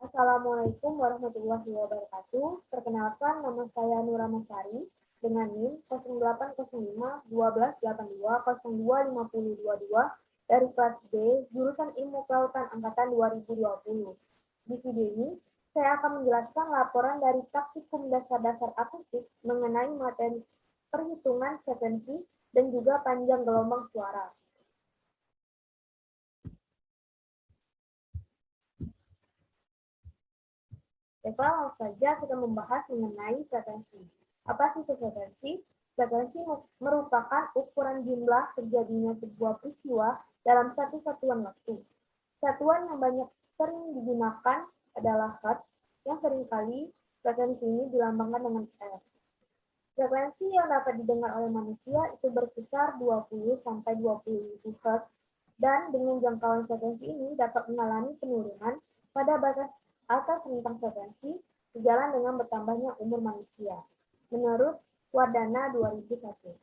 Assalamualaikum warahmatullahi wabarakatuh. Perkenalkan, nama saya Nura Masari dengan NIM 0805-1282-025022 dari kelas B, jurusan Ilmu Kelautan Angkatan 2020. Di video ini, saya akan menjelaskan laporan dari Praktikum Dasar-Dasar Akustik mengenai materi perhitungan frekuensi dan juga panjang gelombang suara. Baiklah, langsung saja kita membahas mengenai frekuensi. Apa sih itu frekuensi? Frekuensi merupakan ukuran jumlah terjadinya sebuah peristiwa dalam satu satuan waktu. Satuan yang banyak sering digunakan adalah hertz, yang seringkali frekuensi ini dilambangkan dengan F. Frekuensi yang dapat didengar oleh manusia itu berkisar 20-20 Hz, dan dengan jangkauan frekuensi ini dapat mengalami penurunan pada batas atas rentang frekuensi sejalan dengan bertambahnya umur manusia, menurut Wardana 2001.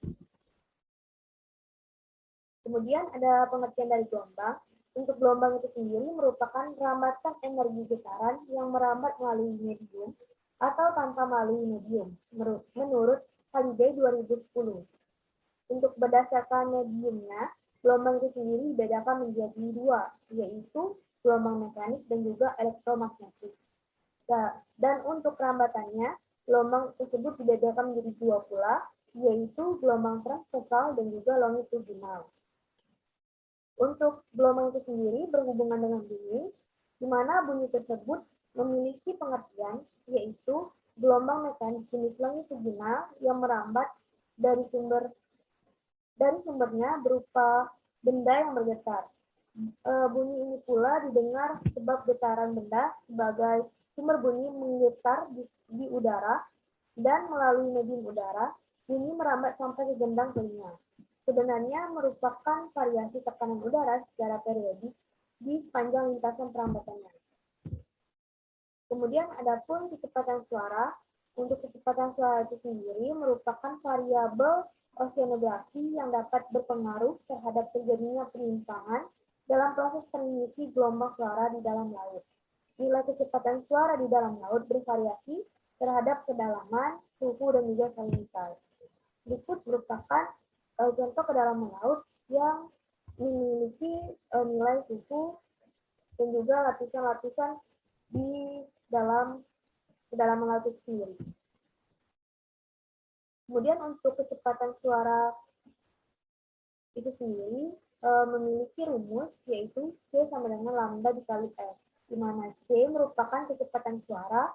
Kemudian ada pengertian dari gelombang. Untuk gelombang itu sendiri merupakan rambatan energi getaran yang merambat melalui medium atau tanpa melalui medium, menurut Halliday 2010. Untuk berdasarkan mediumnya, gelombang itu sendiri dibedakan menjadi dua, yaitu gelombang mekanik dan juga elektromagnetik. Dan untuk rambatannya, gelombang tersebut dibedakan menjadi dua pula, yaitu gelombang transversal dan juga longitudinal. Untuk gelombang itu sendiri berhubungan dengan bunyi, di mana bunyi tersebut memiliki pengertian, yaitu gelombang mekanik jenis longitudinal yang merambat dari sumbernya berupa benda yang bergetar. Bunyi ini pula didengar sebab getaran benda sebagai sumber bunyi menggetar di udara, dan melalui medium udara, bunyi merambat sampai ke gendang telinga. Sebenarnya merupakan variasi tekanan udara secara periodik di sepanjang lintasan perambatannya. Kemudian adapun kecepatan suara. Untuk kecepatan suara itu sendiri merupakan variabel oceanografi yang dapat berpengaruh terhadap terjadinya penyimpangan dalam proses transmisi gelombang suara di dalam laut. Nilai kecepatan suara di dalam laut bervariasi terhadap kedalaman, suhu, dan juga salinitas. Berikut merupakan contoh kedalaman laut yang memiliki nilai suhu dan juga lapisan-lapisan di dalam kedalaman laut itu sendiri. Kemudian untuk kecepatan suara itu sendiri memiliki rumus, yaitu C sama dengan lambda dikali F, di mana C merupakan kecepatan suara,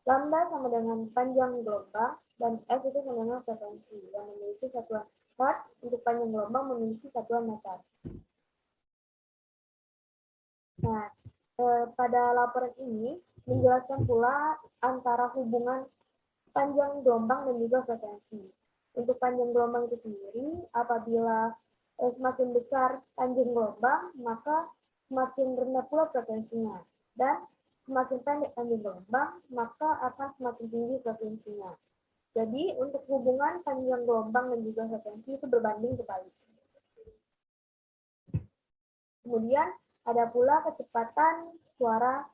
lambda sama dengan panjang gelombang, dan F itu sama dengan frekuensi yang memiliki satuan hertz. Untuk panjang gelombang memiliki satuan meter. Nah, pada laporan ini menjelaskan pula antara hubungan panjang gelombang dan juga frekuensi. Untuk panjang gelombang itu sendiri, apabila semakin besar panjang gelombang, maka semakin rendah pula frekuensinya. Dan semakin pendek panjang gelombang, maka akan semakin tinggi frekuensinya. Jadi, untuk hubungan panjang gelombang dan juga frekuensi itu berbanding terbalik. Kemudian, ada pula kecepatan suara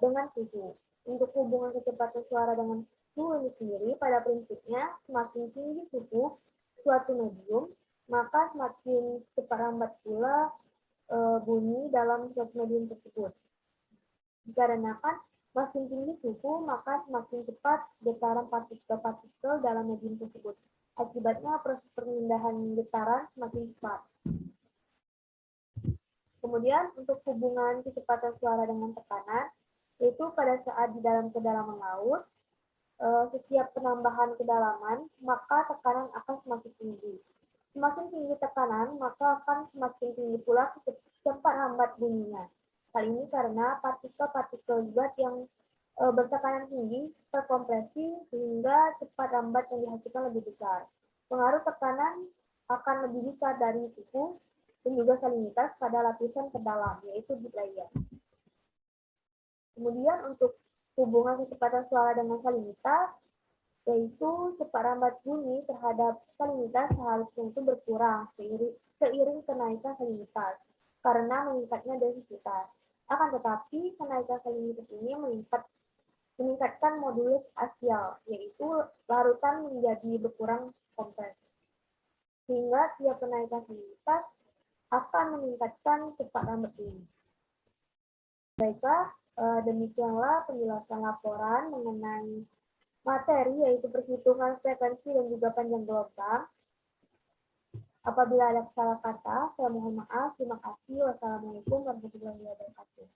dengan suhu. Untuk hubungan kecepatan suara dengan suhu ini sendiri, pada prinsipnya semakin tinggi suhu suatu medium, maka semakin cepat lambat pula bunyi dalam suatu medium tersebut. Dikarenakan makin tinggi suhu, maka semakin cepat getaran partikel-partikel dalam medium tersebut. Akibatnya proses perpindahan getaran semakin cepat. Kemudian untuk hubungan kecepatan suara dengan tekanan, yaitu pada saat di dalam kedalaman laut, setiap penambahan kedalaman, maka tekanan akan semakin tinggi. Semakin tinggi tekanan, maka akan semakin tinggi pula cepat lambat bunyinya. Hal ini karena partikel-partikel zat yang bertekanan tinggi terkompresi sehingga cepat lambat yang dihasilkan lebih besar. Pengaruh tekanan akan lebih besar dari suhu dan juga salinitas pada lapisan terdalam, yaitu deep layer. Kemudian untuk hubungan kecepatan suara dengan salinitas, yaitu cepat lambat bunyi terhadap salinitas seharusnya itu berkurang seiring kenaikan salinitas karena meningkatnya densitas. Akan tetapi, kenaikan salinitas ini meningkatkan modulus aksial, yaitu larutan menjadi berkurang kompres. Sehingga tiap kenaikan salinitas akan meningkatkan cepat lambat ini. Baiklah, demikianlah penjelasan laporan mengenai materi, yaitu perhitungan frekuensi dan juga panjang gelombang. Apabila ada salah kata, saya mohon maaf. Terima kasih. Wassalamualaikum warahmatullahi wabarakatuh.